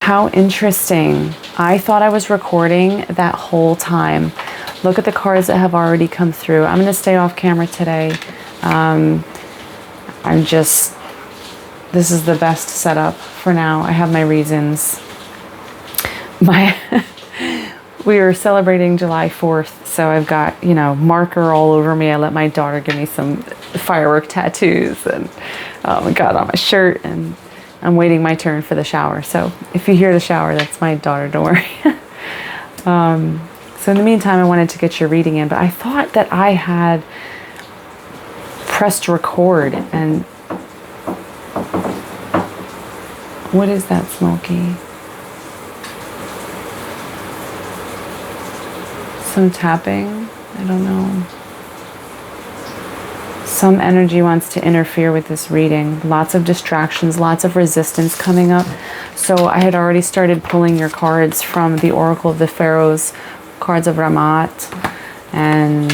How interesting. I thought I was recording that whole time. Look at the cards that have already come through. I'm going to stay off camera today. This is the best setup for now. I have my reasons. We were celebrating July 4th, so I've got, marker all over me. I let my daughter give me some firework tattoos, and got on my shirt, and I'm waiting my turn for the shower. So if you hear the shower, that's my daughter, don't worry. So in the meantime, I wanted to get your reading in, but I thought that I had pressed record, and what is that, Smokey? Some tapping? I don't know. Some energy wants to interfere with this reading. Lots of distractions, lots of resistance coming up. So I had already started pulling your cards from the Oracle of the Pharaohs, cards of Ramat, and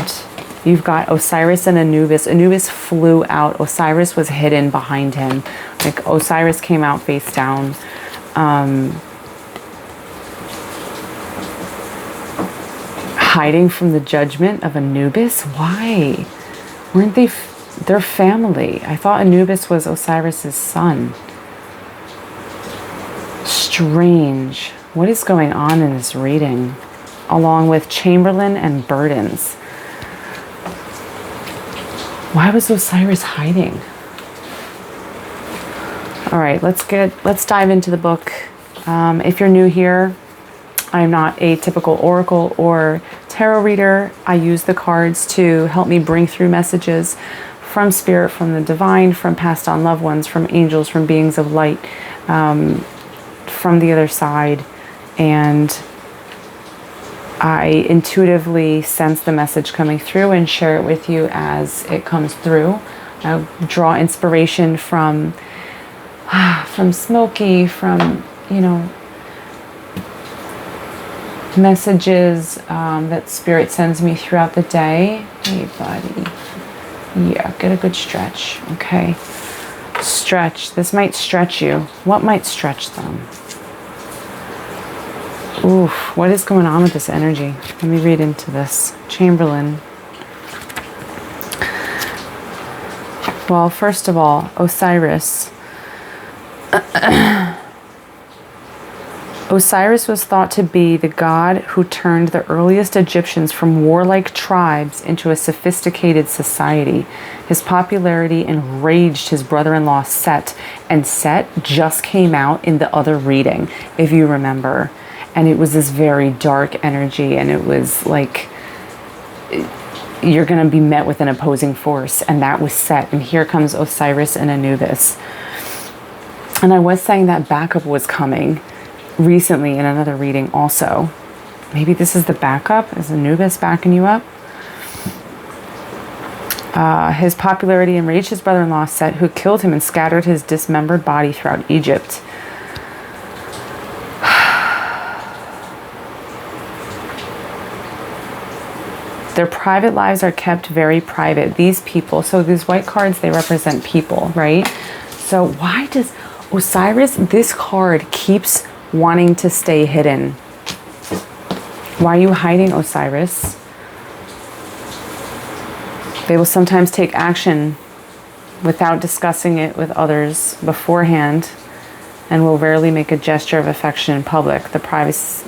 you've got Osiris and Anubis. Anubis flew out. Osiris was hidden behind him. Like Osiris came out face down. Hiding from the judgment of Anubis? Why? Weren't they their family? I thought Anubis was Osiris's son. Strange. What is going on in this reading? Along with Chamberlain and burdens. Why was Osiris hiding? All right, let's dive into the book. If you're new here, I'm not a typical oracle or tarot reader. I use the cards to help me bring through messages from spirit, from the divine, from passed on loved ones, from angels, from beings of light, from the other side. And I intuitively sense the message coming through and share it with you as it comes through. I draw inspiration from Smokey, from, messages that spirit sends me throughout the day. Hey, buddy. Yeah, get a good stretch. Okay. Stretch. This might stretch you. What might stretch them? Oof, what is going on with this energy? Let me read into this. Chamberlain. Well, first of all, Osiris. Osiris was thought to be the god who turned the earliest Egyptians from warlike tribes into a sophisticated society. His popularity enraged his brother-in-law Set, and Set just came out in the other reading, if you remember. And it was this very dark energy, and it was like, you're going to be met with an opposing force, and that was Set. And here comes Osiris and Anubis. And I was saying that backup was coming recently in another reading also. Maybe this is the backup. Is Anubis backing you up? His popularity enraged his brother-in-law Set, who killed him and scattered his dismembered body throughout Egypt. Their private lives are kept very private. These people, so these white cards, they represent people, right? So why does Osiris, this card keeps wanting to stay hidden? Why are you hiding, Osiris? They will sometimes take action without discussing it with others beforehand, and will rarely make a gesture of affection in public. In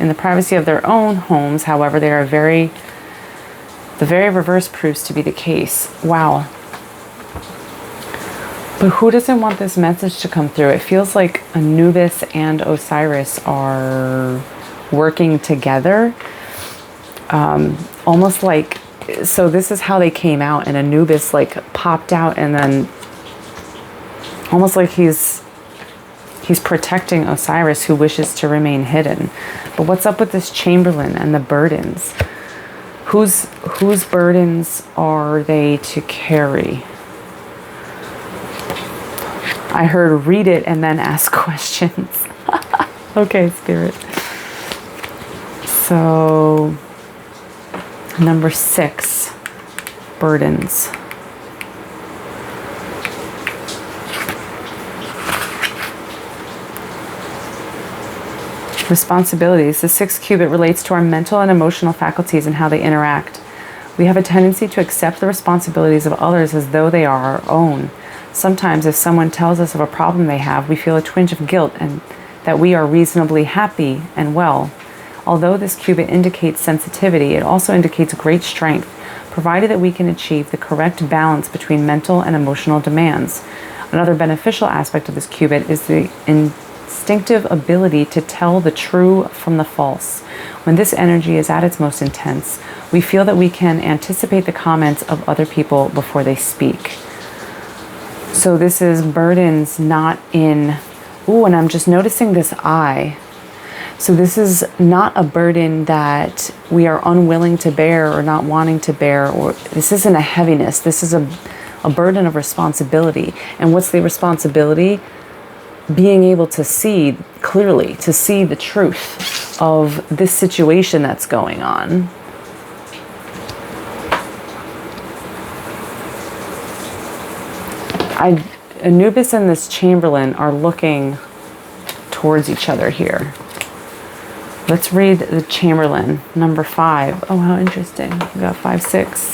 the privacy of their own homes, however, they are the very reverse proves to be the case. Wow. But who doesn't want this message to come through? It feels like Anubis and Osiris are working together. Almost like, so this is how they came out, and Anubis like popped out, and then almost like he's protecting Osiris, who wishes to remain hidden. But what's up with this Chamberlain and the burdens? Whose burdens are they to carry? I heard read it and then ask questions. Okay, Spirit. So, number 6, burdens. Responsibilities. The sixth cubit relates to our mental and emotional faculties and how they interact. We have a tendency to accept the responsibilities of others as though they are our own. Sometimes if someone tells us of a problem they have, we feel a twinge of guilt and that we are reasonably happy and well. Although this cubit indicates sensitivity, it also indicates great strength, provided that we can achieve the correct balance between mental and emotional demands. Another beneficial aspect of this cubit is the instinctive ability to tell the true from the false. When this energy is at its most intense, we feel that we can anticipate the comments of other people before they speak. So this is burdens not in, and I'm just noticing this eye. So this is not a burden that we are unwilling to bear or not wanting to bear, or this isn't a heaviness. This is a burden of responsibility. And what's the responsibility? Being able to see clearly, to see the truth of this situation that's going on. Anubis and this Chamberlain are looking towards each other here. Let's read the Chamberlain, number 5. Oh, how interesting. We got 5, 6.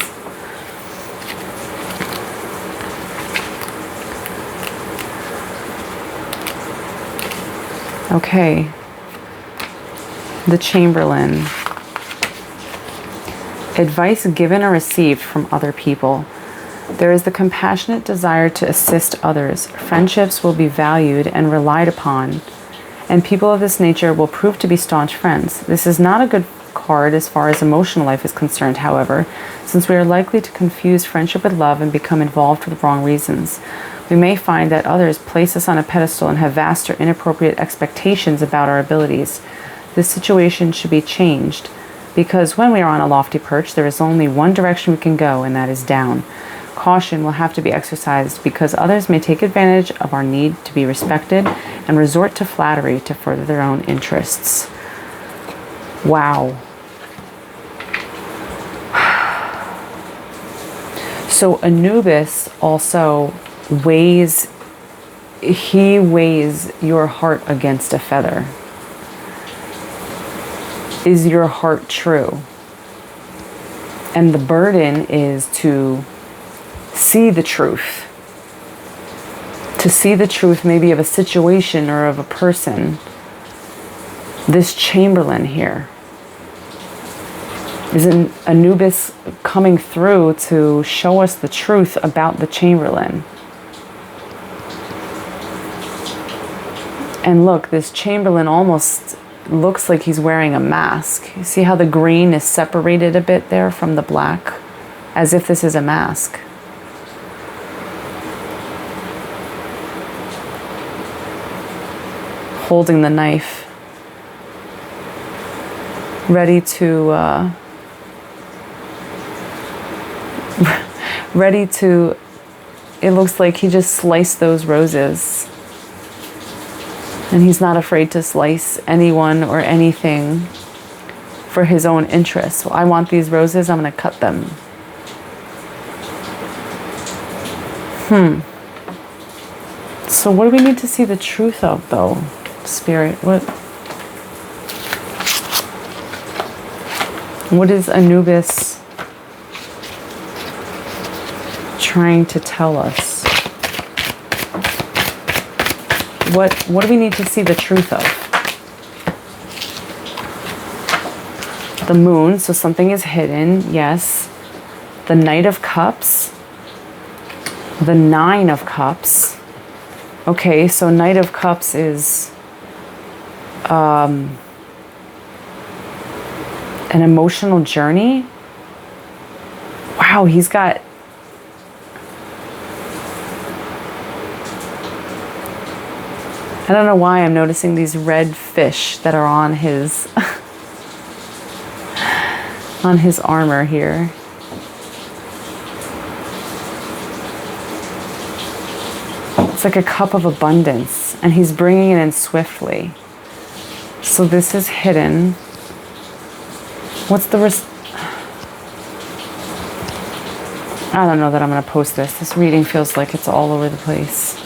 Okay. The Chamberlain. Advice given or received from other people. There is the compassionate desire to assist others. Friendships will be valued and relied upon, and people of this nature will prove to be staunch friends. This is not a good card as far as emotional life is concerned, however, since we are likely to confuse friendship with love and become involved for the wrong reasons. We may find that others place us on a pedestal and have vast or inappropriate expectations about our abilities. This situation should be changed, because when we are on a lofty perch, there is only one direction we can go, and that is down. Caution will have to be exercised because others may take advantage of our need to be respected and resort to flattery to further their own interests. Wow. So Anubis also weighs your heart against a feather. Is your heart true? And the burden is to see the truth. To see the truth maybe of a situation or of a person. This Chamberlain here. Is Anubis coming through to show us the truth about the Chamberlain? And look, this Chamberlain almost looks like he's wearing a mask. You see how the green is separated a bit there from the black? As if this is a mask. Holding the knife, ready to it looks like he just sliced those roses, and he's not afraid to slice anyone or anything for his own interests. Well, I want these roses, I'm going to cut them. So what do we need to see the truth of, though? Spirit, what is Anubis trying to tell us? What do we need to see the truth of? The moon, so something is hidden, yes. The Knight of Cups. The Nine of Cups. Okay, so Knight of Cups is an emotional journey. Wow, he's got... I don't know why I'm noticing these red fish that are on his on his armor here. It's like a cup of abundance, and he's bringing it in swiftly. So this is hidden. What's the I don't know that I'm going to post this. This reading feels like it's all over the place.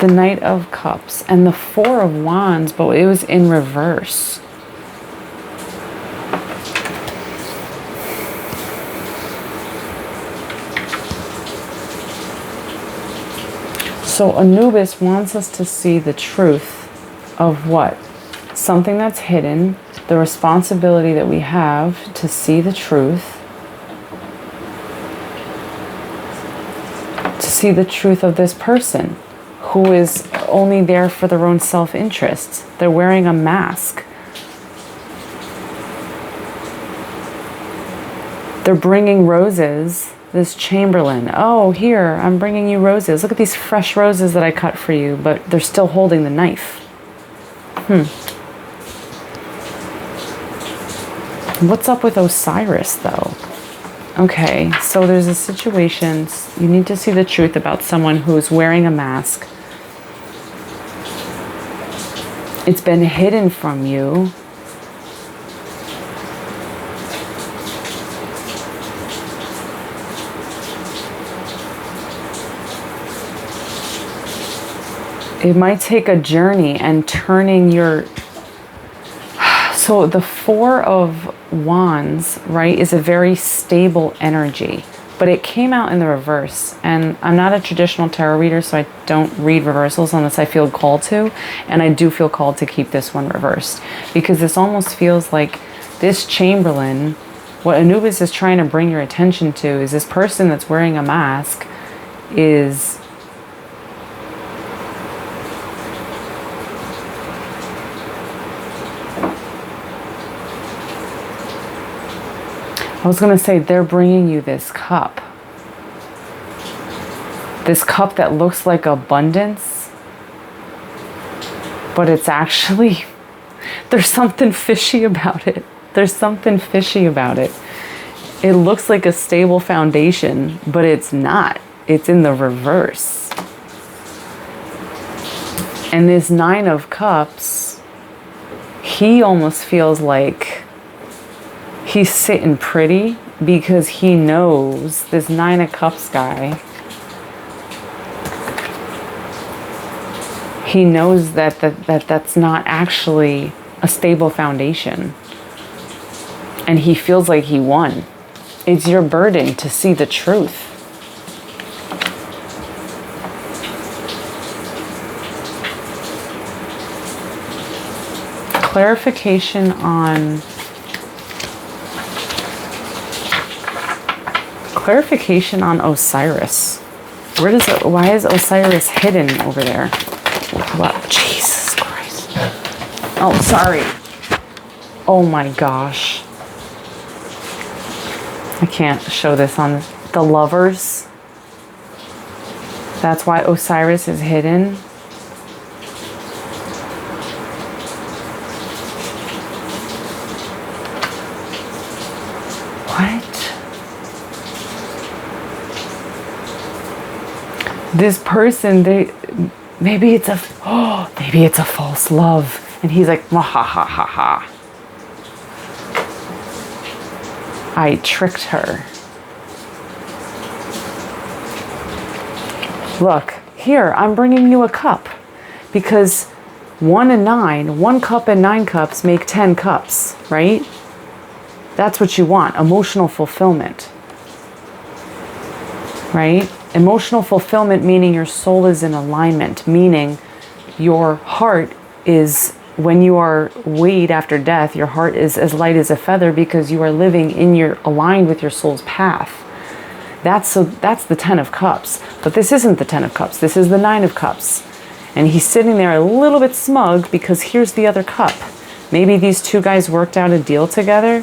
The Knight of Cups and the Four of Wands, but it was in reverse. So Anubis wants us to see the truth of what? Something that's hidden, the responsibility that we have to see the truth, to see the truth of this person who is only there for their own self-interest. They're wearing a mask. They're bringing roses. This Chamberlain, oh, here, I'm bringing you roses. Look at these fresh roses that I cut for you, but they're still holding the knife. What's up with Osiris, though? Okay, so there's a situation. You need to see the truth about someone who's wearing a mask. It's been hidden from you. It might take a journey and turning your... So the Four of Wands, right, is a very stable energy. But it came out in the reverse. And I'm not a traditional tarot reader, so I don't read reversals unless I feel called to. And I do feel called to keep this one reversed. Because this almost feels like this Chamberlain, what Anubis is trying to bring your attention to is this person that's wearing a mask is... I was going to say, they're bringing you this cup. This cup that looks like abundance. But it's actually, there's something fishy about it. There's something fishy about it. It looks like a stable foundation, but it's not. It's in the reverse. And this Nine of Cups, he almost feels like he's sitting pretty because he knows, this Nine of Cups guy, he knows that that's not actually a stable foundation. And he feels like he won. It's your burden to see the truth. Clarification on Osiris. Why is Osiris hidden over there? What? Jesus Christ. Oh, sorry. Oh my gosh. I can't show this on the Lovers. That's why Osiris is hidden. This person, maybe it's a false love, and he's like, ha ha ha ha. I tricked her. Look, here, I'm bringing you a cup, because 1 and 9, 1 cup and 9 cups make 10 cups, right? That's what you want, emotional fulfillment, right? Emotional fulfillment, meaning your soul is in alignment, meaning your heart is, when you are weighed after death, your heart is as light as a feather because you are living in your, aligned with your soul's path. That's the 10 of Cups. But this isn't the 10 of Cups. This is the 9 of Cups. And he's sitting there a little bit smug because here's the other cup. Maybe these two guys worked out a deal together.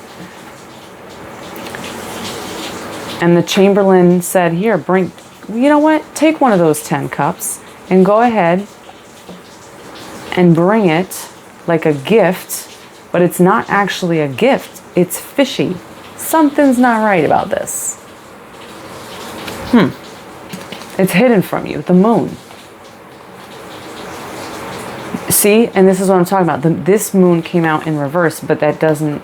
And the Chamberlain said, here, you know what? Take one of those 10 cups and go ahead and bring it like a gift, but it's not actually a gift. It's fishy. Something's not right about this. It's hidden from you, the moon. See, and this is what I'm talking about. This moon came out in reverse, but that doesn't,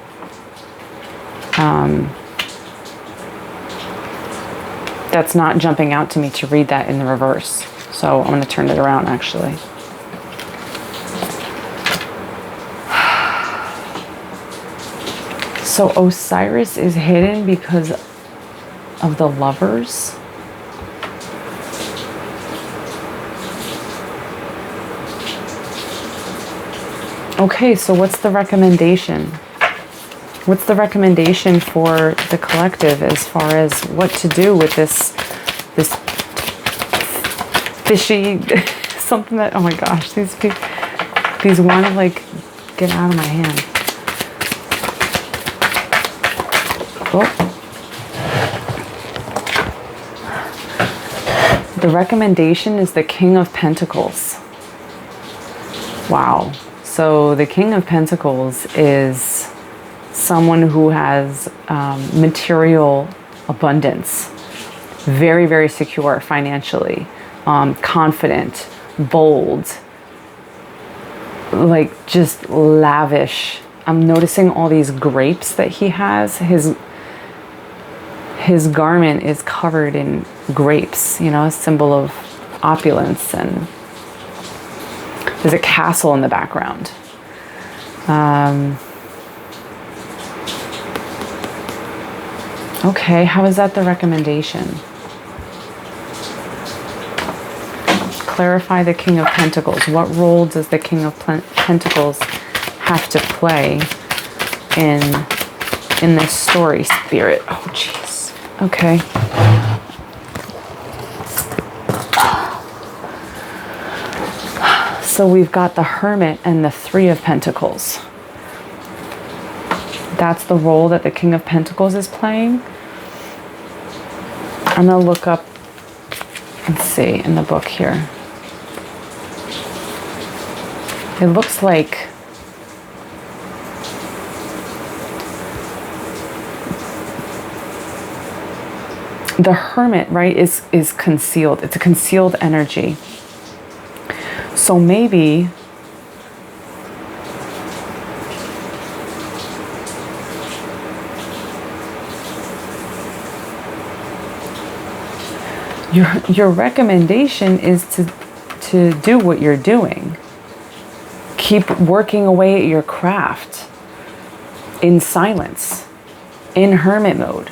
that's not jumping out to me to read that in the reverse. So I'm going to turn it around actually. So Osiris is hidden because of the Lovers. Okay, so what's the recommendation? What's the recommendation for the collective as far as what to do with this fishy something that, oh my gosh, these want to like get out of my hand. Oh. The recommendation is the King of Pentacles. Wow. So the King of Pentacles is someone who has material abundance, very, very secure financially, confident, bold, like just lavish. I'm noticing all these grapes that he has. His garment is covered in grapes, you know, a symbol of opulence, and there's a castle in the background. Okay, how is that the recommendation? Clarify the King of Pentacles. What role does the King of Pentacles have to play in this story, Spirit? Oh, jeez. Okay. So we've got the Hermit and the Three of Pentacles. That's the role that the King of Pentacles is playing. I'm going to look up and see in the book here. It looks like the Hermit, right, is concealed. It's a concealed energy. So maybe your recommendation is to do what you're doing. Keep working away at your craft in silence, in hermit mode.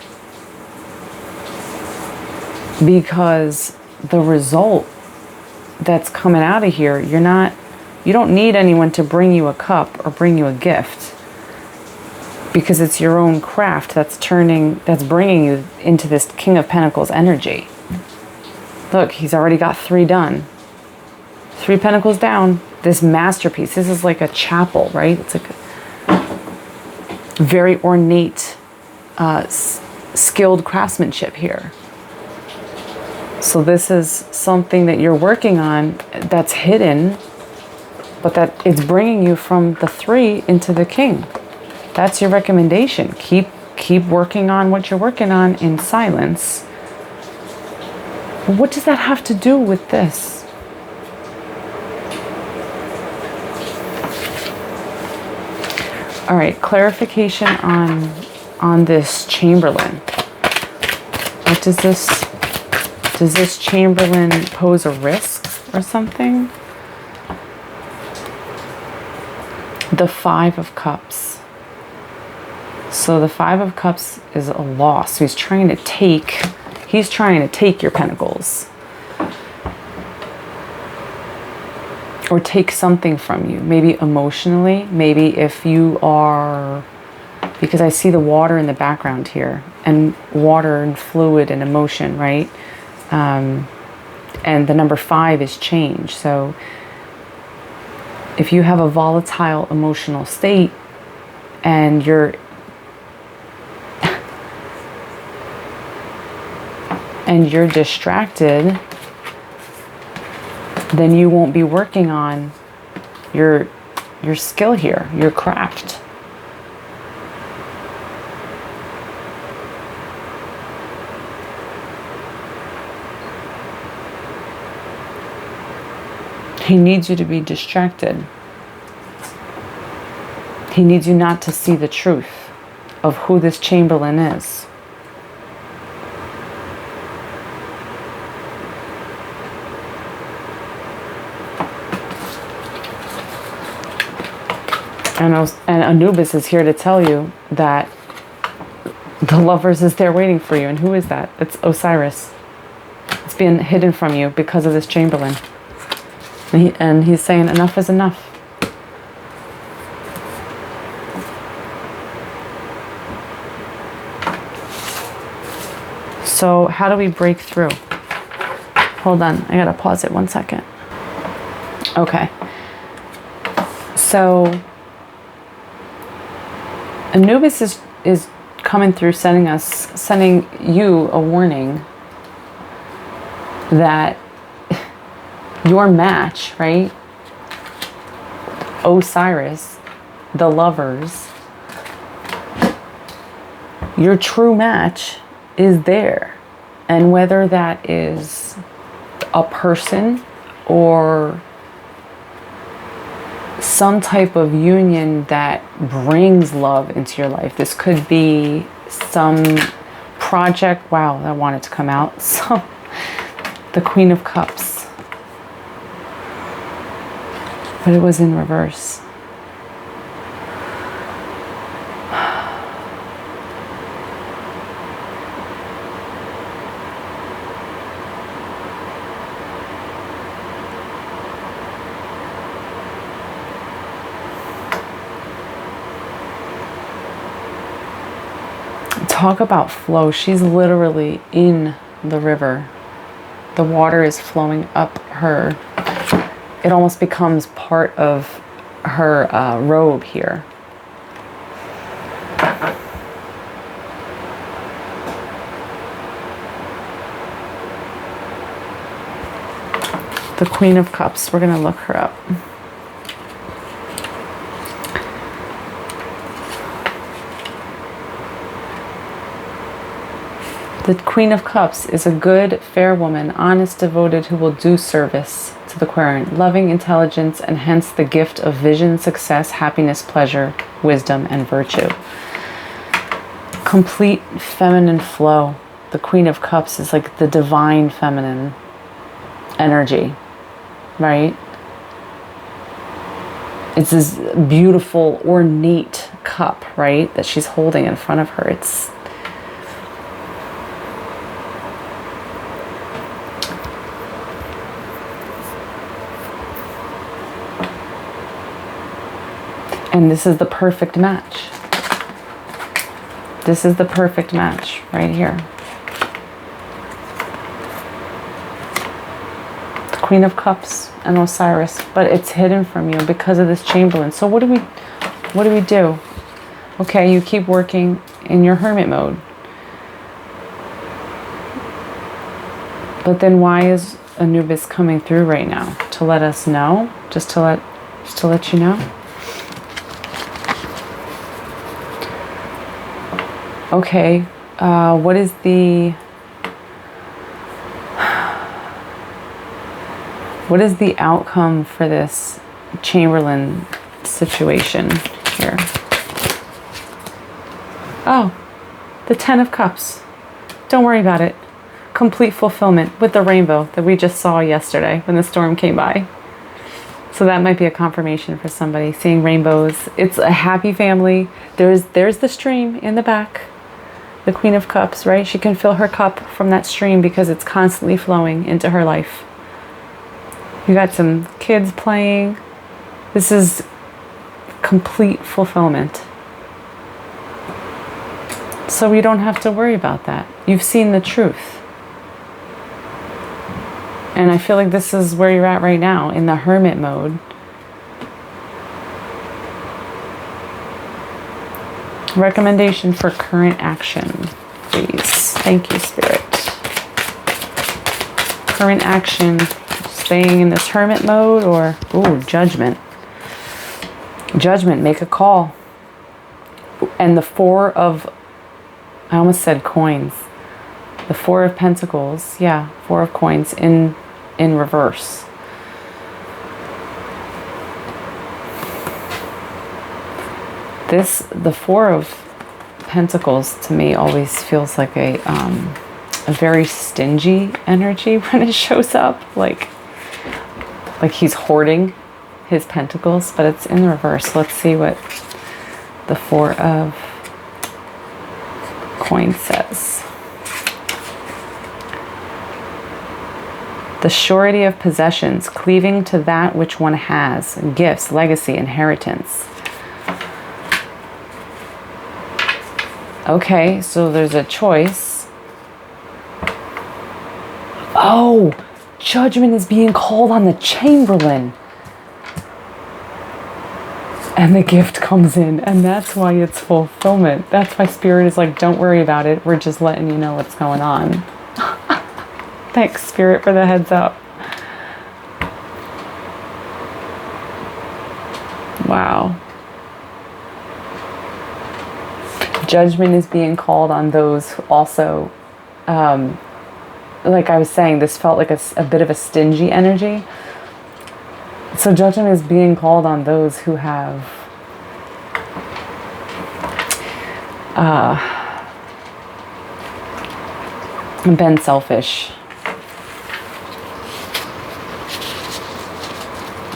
Because the result that's coming out of here, you don't need anyone to bring you a cup or bring you a gift, because it's your own craft that's bringing you into this King of Pentacles energy. Look, he's already got 3 done. 3 pentacles down. This masterpiece. This is like a chapel, right? It's like a very ornate, skilled craftsmanship here. So this is something that you're working on that's hidden, but that it's bringing you from the 3 into the King. That's your recommendation. Keep working on what you're working on in silence. What does that have to do with this? All right, clarification on this Chamberlain. What does this Chamberlain pose a risk or something? The 5 of Cups. So the 5 of Cups is a loss. So he's trying to take your pentacles. Or take something from you, maybe emotionally, maybe if you are, because I see the water in the background here, and water and fluid and emotion, right? And the number 5 is change. So if you have a volatile emotional state and you're distracted, then you won't be working on your skill here, your craft. He needs you to be distracted. He needs you not to see the truth of who this Chamberlain is. And Anubis is here to tell you that the lovers is there waiting for you. And who is that? It's Osiris. It's being hidden from you because of this Chamberlain. And he's saying enough is enough. So how do we break through? Hold on, I gotta pause it 1 second. Okay. So Anubis is coming through, sending you a warning that your match, right? Osiris, the lovers, your true match is there. And whether that is a person or some type of union that brings love into your life. This could be some project. Wow, I want it to come out. So, the Queen of Cups. But it was in reverse. Talk about flow. She's literally in the river. The water is flowing up her. It almost becomes part of her robe here. The Queen of Cups. We're going to look her up. The Queen of Cups is a good, fair woman, honest, devoted, who will do service to the querent, loving, intelligence, and hence the gift of vision, success, happiness, pleasure, wisdom, and virtue. Complete feminine flow. The Queen of Cups is like the divine feminine energy, right? It's this beautiful, ornate cup, right, that she's holding in front of her. It's and this is the perfect match. This is the perfect match right here. The Queen of Cups and Osiris, but it's hidden from you because of this Chamberlain. So what do we do? Okay, you keep working in your hermit mode. But then why is Anubis coming through right now? To let us know? Just to let you know? Okay, what is the outcome for this Chamberlain situation here? Oh, the Ten of Cups. Don't worry about it. Complete fulfillment with the rainbow that we just saw yesterday when the storm came by. So that might be a confirmation for somebody, seeing rainbows. It's a happy family. There's the stream in the back. The Queen of Cups, right? She can fill her cup from that stream because it's constantly flowing into her life. You got some kids playing. This is complete fulfillment. So you don't have to worry about that. You've seen the truth. And I feel like this is where you're at right now, in the hermit mode. Recommendation for current action, please. Thank you, Spirit. Current action, staying in this hermit mode, or, ooh, judgment. Judgment, make a call. And the Four of, I almost said coins. The Four of Pentacles, yeah, Four of Coins in reverse. The Four of Pentacles to me always feels like a very stingy energy when it shows up, like he's hoarding his pentacles, but it's in the reverse. Let's see what the Four of Coins says. The surety of possessions, cleaving to that which one has, gifts, legacy, inheritance. Okay, so there's a choice. Oh, judgment is being called on the Chamberlain. And the gift comes in, and that's why it's fulfillment. That's why Spirit is like, don't worry about it. We're just letting you know what's going on. Thanks, Spirit, for the heads up. Wow. Judgment is being called on those who also, like I was saying, this felt like a bit of a stingy energy. So judgment is being called on those who have been selfish.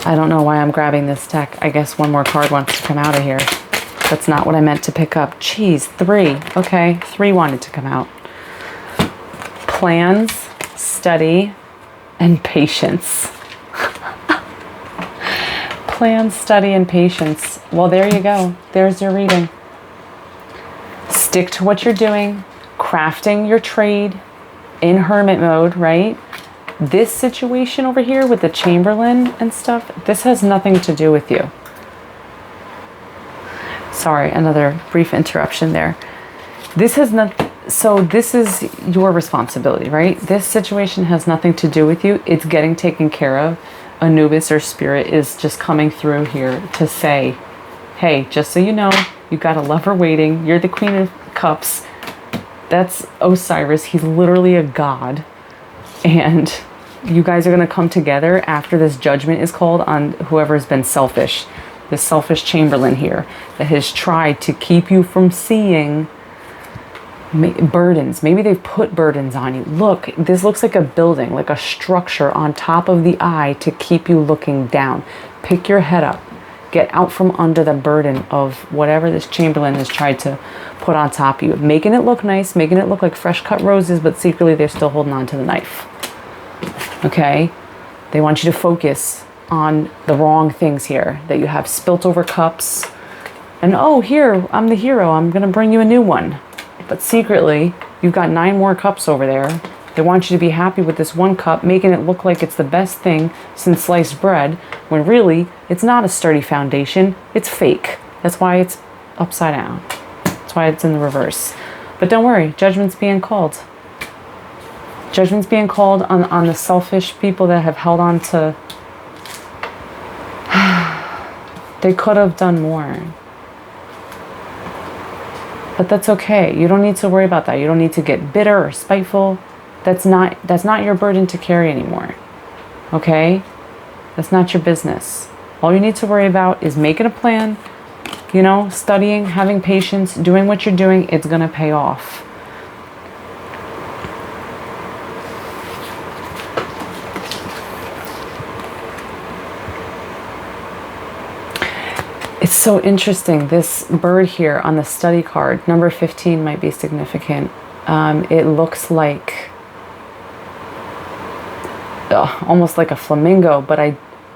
I don't know why I'm grabbing this deck. I guess one more card wants to come out of here. That's not what I meant to pick up. Jeez, 3. Okay, 3 wanted to come out. Plans, study, and patience. Plan, study, and patience. Well, there you go. There's your reading. Stick to what you're doing, crafting your trade in hermit mode, right? This situation over here with the Chamberlain and stuff, this has nothing to do with you. Sorry, another brief interruption there. This has not, so this is your responsibility, right? This situation has nothing to do with you. It's getting taken care of. Anubis or Spirit is just coming through here to say, hey, just so you know, you got a lover waiting. You're the Queen of Cups. That's Osiris. He's literally a god. And you guys are going to come together after this judgment is called on whoever has been selfish. This selfish Chamberlain here that has tried to keep you from seeing burdens. Maybe they've put burdens on you. Look, this looks like a building, like a structure on top of the eye to keep you looking down. Pick your head up. Get out from under the burden of whatever this Chamberlain has tried to put on top of you. Making it look nice, making it look like fresh cut roses, but secretly they're still holding on to the knife. Okay? They want you to focus on the wrong things here. That you have spilt over cups. And oh, here, I'm the hero. I'm going to bring you a new one. But secretly, you've got 9 more cups over there. They want you to be happy with this one cup, making it look like it's the best thing since sliced bread, when really, it's not a sturdy foundation. It's fake. That's why it's upside down. That's why it's in the reverse. But don't worry, judgment's being called. Judgment's being called on the selfish people that have held on to... They could have done more. But that's okay. You don't need to worry about that. You don't need to get bitter or spiteful. That's not your burden to carry anymore. Okay? That's not your business. All you need to worry about is making a plan, you know, studying, having patience, doing what you're doing. It's going to pay off. It's so interesting. This bird here on the study card, number 15, might be significant. It looks like almost like a flamingo,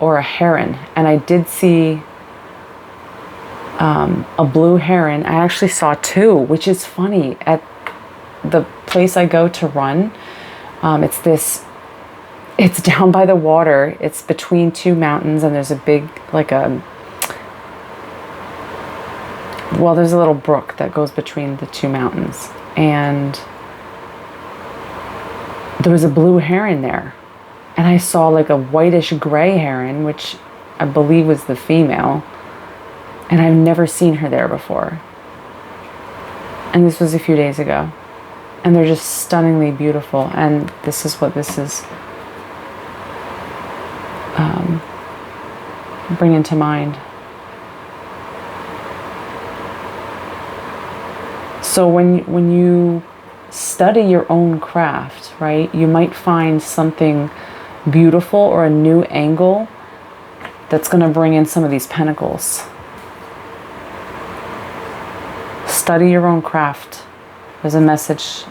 or a heron. And I did see a blue heron. I actually saw 2, which is funny. At the place I go to run, it's down by the water. It's between 2 mountains, and there's a big, there's a little brook that goes between the 2 mountains. And there was a blue heron there. And I saw like a whitish gray heron, which I believe was the female. And I've never seen her there before. And this was a few days ago. And they're just stunningly beautiful. And this is what this is bringing to mind. So when you study your own craft, right, you might find something beautiful or a new angle that's going to bring in some of these pentacles. Study your own craft. There's a message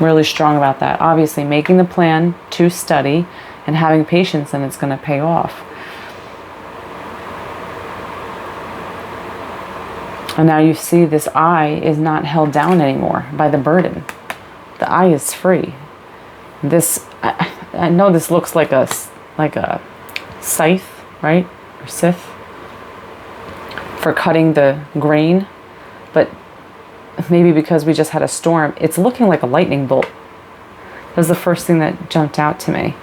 really strong about that. Obviously, making the plan to study and having patience, and it's going to pay off. And now you see this eye is not held down anymore by the burden. The eye is free. This, I know this looks like a scythe, right? Or scythe for cutting the grain, but maybe because we just had a storm, it's looking like a lightning bolt. That was the first thing that jumped out to me.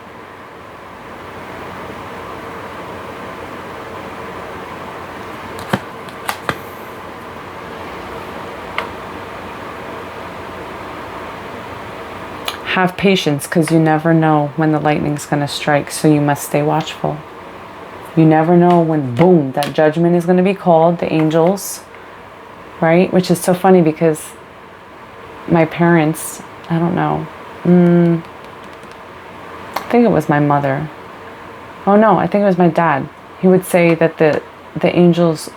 Have patience, because you never know when the lightning's going to strike, so you must stay watchful. You never know when, boom, that judgment is going to be called, the angels, right? Which is so funny because my parents, I don't know, I think it was my mother. Oh no, I think it was my dad. He would say that the angels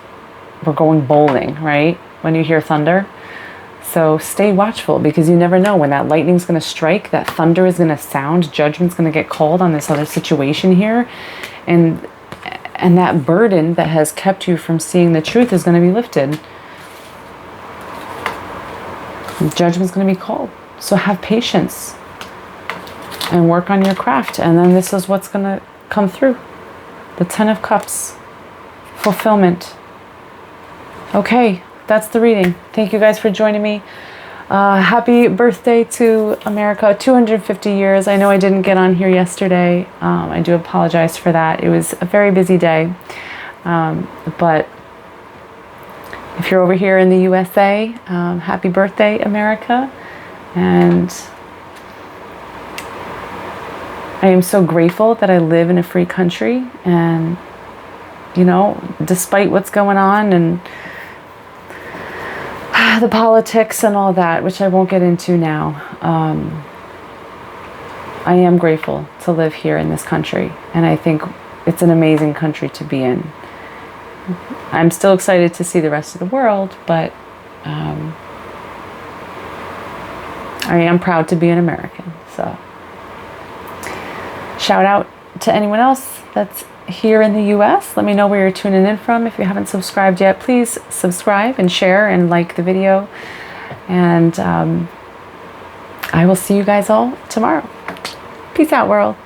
were going bowling, right? When you hear thunder. So stay watchful, because you never know when that lightning's going to strike, that thunder is going to sound, judgment's going to get called on this other situation here. And that burden that has kept you from seeing the truth is going to be lifted. Judgment's going to be called. So have patience and work on your craft. And then this is what's going to come through. The 10 of Cups. Fulfillment. Okay. That's the reading. Thank you guys for joining me. Happy birthday to America. 250 years. I know I didn't get on here yesterday. I do apologize for that. It was a very busy day. But if you're over here in the USA, happy birthday, America. And I am so grateful that I live in a free country. And, you know, despite what's going on and the politics and all that, which I won't get into now, I am grateful to live here in this country, and I think it's an amazing country to be in. I'm still excited to see the rest of the world, but I am proud to be an American. So shout out to anyone else that's here in the US. Let me know where you're tuning in from. If you haven't subscribed yet, please subscribe and share and like the video. And I will see you guys all tomorrow. Peace out, world.